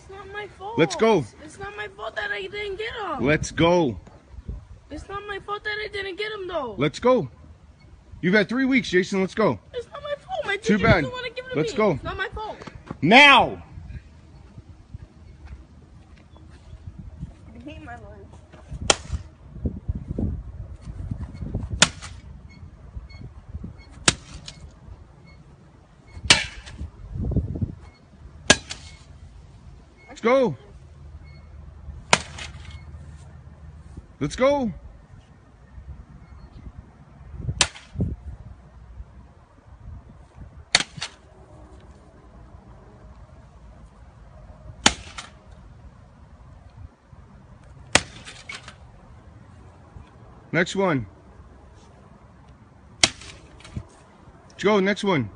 It's not my fault. Let's go. It's not my fault that I didn't get him. Let's go. It's not my fault that I didn't get him, though. Let's go. You've had 3 weeks, Jason. Let's go. It's not my fault. My teacher Too bad. doesn't want to give it to Let's me. go. It's not my fault. Now. I hate my life. Let's go. Let's go. Next one. Let's go, next one.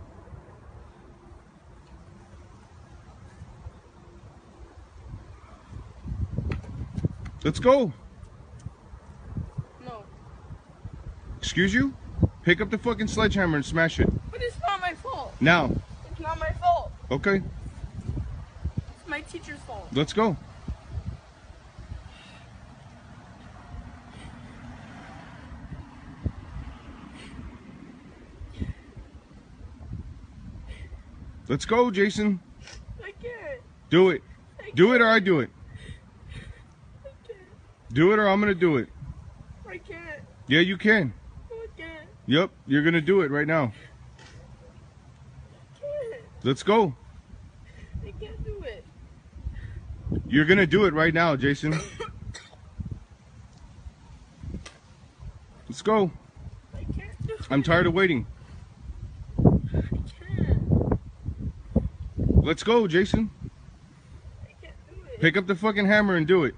Let's go. No. Excuse you? Pick up the fucking sledgehammer and smash it. But it's not my fault. Now. It's not my fault. Okay. It's my teacher's fault. Let's go. Let's go, Jason. I can't. Do it. Do it or I do it. I can't. Do it or I'm gonna do it. I can't. Yeah, you can. No, I can't. Yep, you're gonna do it right now. I can't. Let's go. I can't do it. You're gonna do it right now, Jason. Let's go. I can't do it. I'm tired of waiting. I can't. Let's go, Jason. I can't do it. Pick up the fucking hammer and do it.